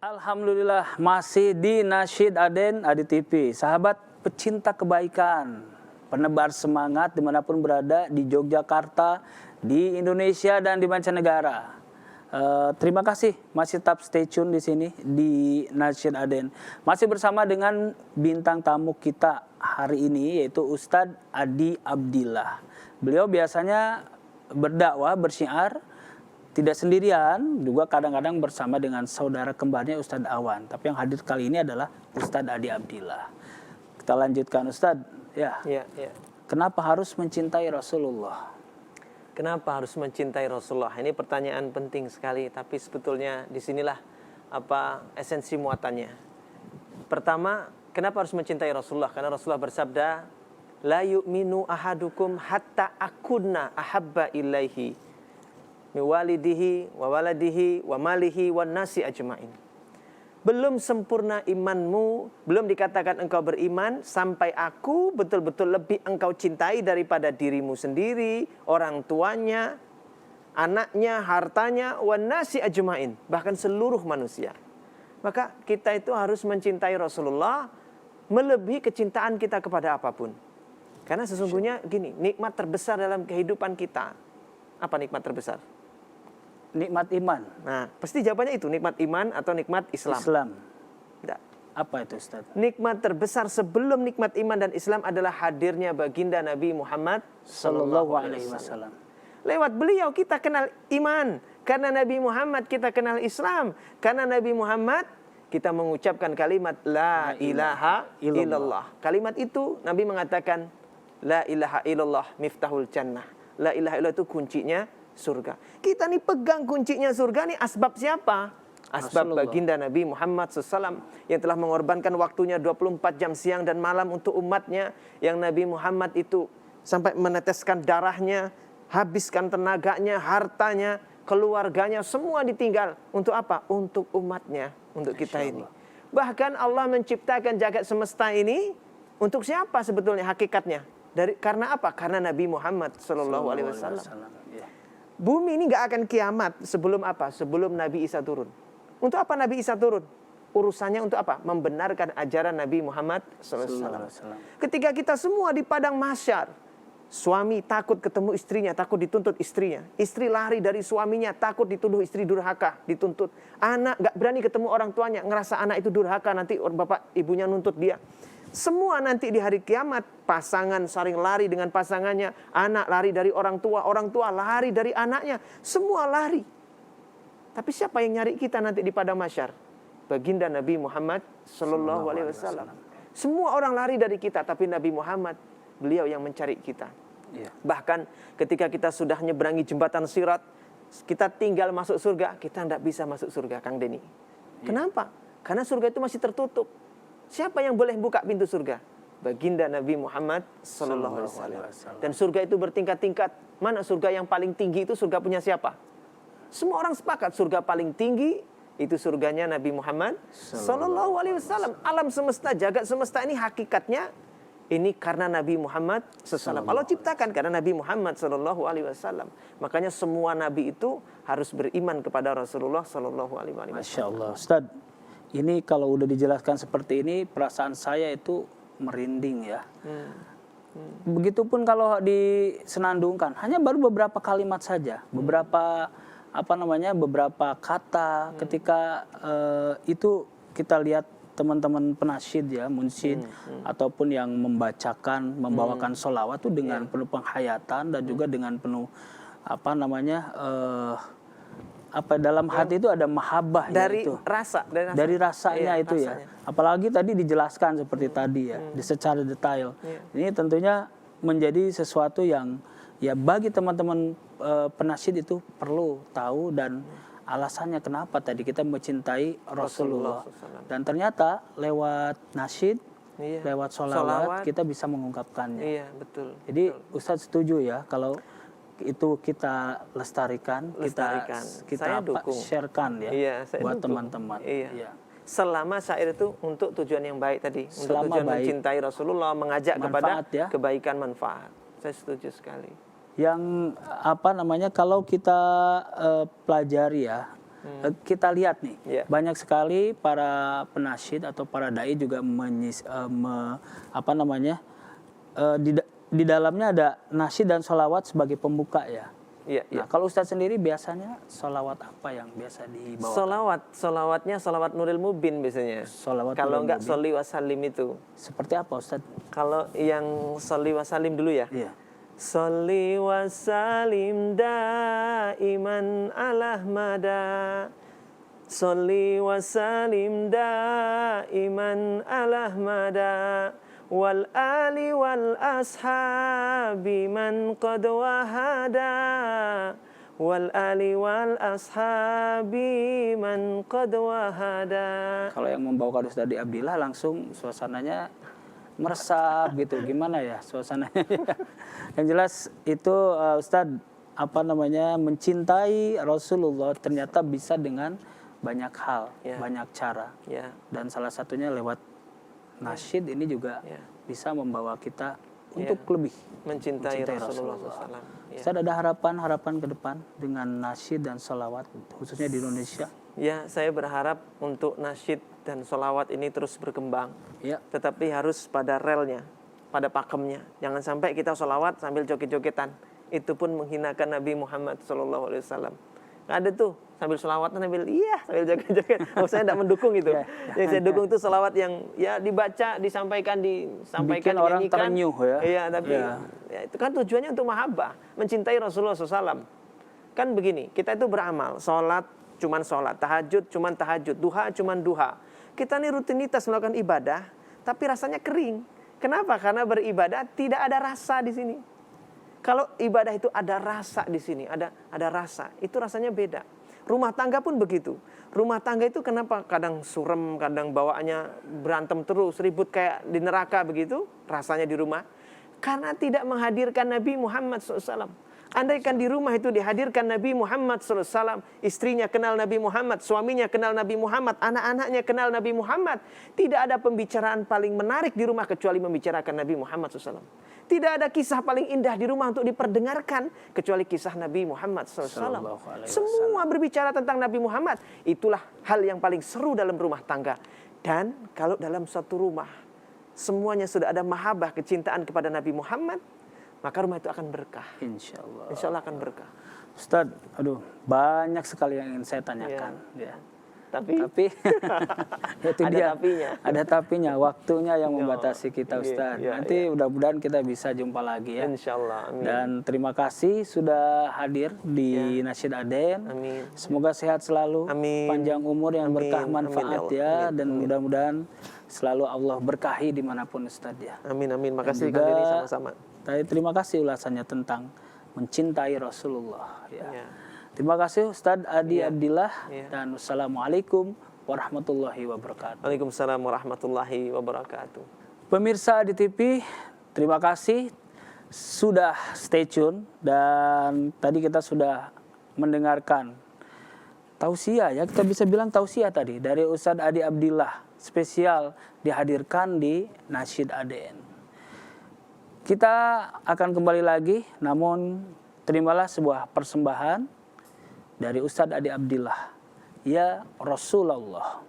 Alhamdulillah masih di Nasyid Aden Adi TV. Sahabat pecinta kebaikan, penebar semangat dimanapun berada di Yogyakarta, di Indonesia dan di mancanegara. Terima kasih masih tetap stay tune di sini di Nasyid Aden. Masih bersama dengan bintang tamu kita hari ini yaitu Ustadz Adi Abdillah. Beliau biasanya berdakwah, bersyiar tidak sendirian, juga kadang-kadang bersama dengan saudara kembarnya Ustadz Awan. Tapi yang hadir kali ini adalah Ustadz Adi Abdillah. Kita lanjutkan Ustadz. Ya. Kenapa harus mencintai Rasulullah? Kenapa harus mencintai Rasulullah? Ini pertanyaan penting sekali, tapi sebetulnya disinilah esensi muatannya. Pertama, kenapa harus mencintai Rasulullah? Karena Rasulullah bersabda, la yu'minu ahadukum hatta akunna ahabba ilaihi miwalidihi wa waladihi wa malihi wa nasi ajmain. Belum sempurna imanmu, belum dikatakan engkau beriman sampai aku betul-betul lebih engkau cintai daripada dirimu sendiri, orang tuanya, anaknya, hartanya, wa nasi ajmain, bahkan seluruh manusia. Maka kita itu harus mencintai Rasulullah melebihi kecintaan kita kepada apapun. Karena sesungguhnya gini, nikmat terbesar dalam kehidupan kita. Apa nikmat terbesar? Nikmat iman. Nah, pasti jawabannya itu, nikmat iman atau nikmat Islam. Tidak. Apa itu Ustaz? Nikmat terbesar sebelum nikmat iman dan Islam adalah hadirnya baginda Nabi Muhammad sallallahu alaihi wasallam. Lewat beliau kita kenal iman, karena Nabi Muhammad kita kenal Islam, karena Nabi Muhammad kita mengucapkan kalimat la ilaha illallah. Kalimat itu Nabi mengatakan la ilaha illallah miftahul jannah. La ilaha illallah itu kuncinya surga. Kita nih pegang kuncinya surga nih, asbab siapa? Asbab baginda Nabi Muhammad SAW yang telah mengorbankan waktunya 24 jam siang dan malam untuk umatnya. Yang Nabi Muhammad itu sampai meneteskan darahnya, habiskan tenaganya, hartanya, keluarganya, semua ditinggal. Untuk apa? Untuk umatnya, untuk kita ini. Bahkan Allah menciptakan jagat semesta ini untuk siapa sebetulnya hakikatnya? Karena apa? Karena Nabi Muhammad SAW. Bumi ini gak akan kiamat sebelum apa? Sebelum Nabi Isa turun. Untuk apa Nabi Isa turun? Urusannya untuk apa? Membenarkan ajaran Nabi Muhammad SAW. Ketika kita semua di padang mahsyar, suami takut ketemu istrinya, takut dituntut istrinya. Istri lari dari suaminya, takut dituduh istri durhaka, dituntut. Anak gak berani ketemu orang tuanya, ngerasa anak itu durhaka, nanti bapak ibunya nuntut dia. Semua nanti di hari kiamat, pasangan saling lari dengan pasangannya, anak lari dari orang tua lari dari anaknya, semua lari. Tapi siapa yang nyari kita nanti di padang mahsyar? Baginda Nabi Muhammad sallallahu alaihi wasallam. Semua orang lari dari kita, tapi Nabi Muhammad, beliau yang mencari kita. Bahkan ketika kita sudah nyeberangi jembatan Sirat, kita tinggal masuk surga, kita tidak bisa masuk surga, Kang Denny. Kenapa? Karena surga itu masih tertutup. Siapa yang boleh buka pintu surga? Baginda Nabi Muhammad sallallahu alaihi wasallam. Dan surga itu bertingkat-tingkat. Mana surga yang paling tinggi itu surga punya siapa? Semua orang sepakat surga paling tinggi itu surganya Nabi Muhammad sallallahu alaihi wasallam. Alam semesta, jagat semesta ini hakikatnya ini karena Nabi Muhammad sallallahu. Allah ciptakan karena Nabi Muhammad sallallahu alaihi wasallam. Makanya semua nabi itu harus beriman kepada Rasulullah sallallahu alaihi wasallam. Masya Allah, Ustaz. Ini kalau udah dijelaskan seperti ini, perasaan saya itu merinding ya. Begitupun kalau disenandungkan, hanya baru beberapa kalimat saja, beberapa kata. Ketika itu kita lihat teman-teman penasyid ya, munsyid ataupun yang membawakan sholawat itu dengan penuh penghayatan dan juga dengan penuh dalam hati itu ada mahabbah dari itu. Dari rasanya itu ya. Apalagi tadi dijelaskan seperti tadi ya, secara detail. Ini tentunya menjadi sesuatu yang ya bagi teman-teman penasyid itu perlu tahu dan alasannya kenapa tadi kita mencintai Rasulullah. Dan ternyata lewat nasyid, lewat sholawat kita bisa mengungkapkannya. Iya, betul. Jadi Ustadz setuju ya kalau itu kita lestarikan. Kita sharekan ya, buat teman-teman. Selama syair itu untuk tujuan yang baik tadi, untuk tujuan mencintai Rasulullah, mengajak kepada kebaikan manfaat. Saya setuju sekali. Yang kalau kita pelajari ya, Kita lihat nih, Ya. banyak sekali para penasyid atau para dai juga di dalamnya ada nasyid dan sholawat sebagai pembuka ya. Iya, iya. Nah, kalau Ustadz sendiri biasanya sholawat apa yang biasa dibawa? Solawatnya solawat Nuril Mubin biasanya. Sholawat Kalau Nuril enggak Mubin. sholli wasallim itu. Seperti apa Ustadz? Kalau yang sholli wasallim dulu ya. Iya. Sholli wasallim daiman ala Ahmada. Sholli wasallim daiman ala Ahmada. Wal ali wal ashabi man qad wahada. Wal ali wal ashabi man qad wahada. Kalau yang membawakan Ustadz Abdillah langsung suasananya meresap gitu. Gimana ya suasananya? Yang jelas itu Ustadz mencintai Rasulullah ternyata bisa dengan banyak hal, Ya. banyak cara. Ya. Dan salah satunya lewat nasyid ini juga Ya. bisa membawa kita untuk lebih Mencintai mencintai Rasulullah Rasulullah. SAW. Ya. Ustadz ada harapan ke depan dengan nasyid dan sholawat khususnya di Indonesia? Ya, saya berharap untuk nasyid dan solawat ini terus berkembang. Ya. Tetapi harus pada relnya, pada pakemnya. Jangan sampai kita solawat sambil joget-jogetan. Itu pun menghinakan Nabi Muhammad SAW. Nggak ada tuh sambil solawat sambil sambil joget-joget. Saya tidak mendukung itu. Yang saya dukung itu solawat yang ya dibaca, disampaikan, Bikin orang dinyanyikan. terenyuh ya. Iya, tapi ya, itu kan tujuannya untuk mahabbah, mencintai Rasulullah SAW. Kan begini, kita itu beramal, sholat, tahajud, cuman tahajud, duha, cuman duha. Kita ini rutinitas melakukan ibadah, tapi rasanya kering. Kenapa? Karena beribadah tidak ada rasa di sini. Kalau ibadah itu ada rasa di sini, ada rasa, itu rasanya beda. Rumah tangga pun begitu. Rumah tangga itu kenapa kadang surem, kadang bawaannya berantem terus, ribut kayak di neraka begitu, rasanya di rumah. Karena tidak menghadirkan Nabi Muhammad SAW. Andaikan di rumah itu dihadirkan Nabi Muhammad SAW, istrinya kenal Nabi Muhammad, suaminya kenal Nabi Muhammad, anak-anaknya kenal Nabi Muhammad, tidak ada pembicaraan paling menarik di rumah kecuali membicarakan Nabi Muhammad SAW. Tidak ada kisah paling indah di rumah untuk diperdengarkan kecuali kisah Nabi Muhammad SAW. Semua berbicara tentang Nabi Muhammad. Itulah hal yang paling seru dalam rumah tangga. Dan kalau dalam satu rumah semuanya sudah ada mahabbah, kecintaan kepada Nabi Muhammad, maka rumah itu akan berkah. Insya Allah. Insya Allah akan berkah. Ustadz, banyak sekali yang ingin saya tanyakan. Ya. Tapi itu ada dia. tapinya. Ada tapinya, waktunya yang membatasi kita, Ustadz. Iya, Nanti mudah-mudahan kita bisa jumpa lagi ya. Insya Allah. Amin. Dan terima kasih sudah hadir di Nasyid Aden. Amin. Semoga sehat selalu, Amin. panjang umur yang Amin. berkah manfaat Amin, ya Allah. dan Amin. mudah-mudahan selalu Allah berkahi dimanapun Ustadz ya. Amin, amin. Makasih juga Kang Denny, sama-sama. Terima kasih ulasannya tentang mencintai Rasulullah. Ya. Ya. Terima kasih Ustadz Adi Ya. Abdillah Ya. dan wassalamualaikum warahmatullahi wabarakatuh. Waalaikumsalam warahmatullahi wabarakatuh. Pemirsa di TV, terima kasih sudah stay tune dan tadi kita sudah mendengarkan tausiah ya, kita bisa bilang tausiah tadi dari Ustadz Adi Abdillah, spesial dihadirkan di Nasyid Aden. Kita akan kembali lagi, namun terimalah sebuah persembahan dari Ustadz Adi Abdillah. Ya Rasulullah.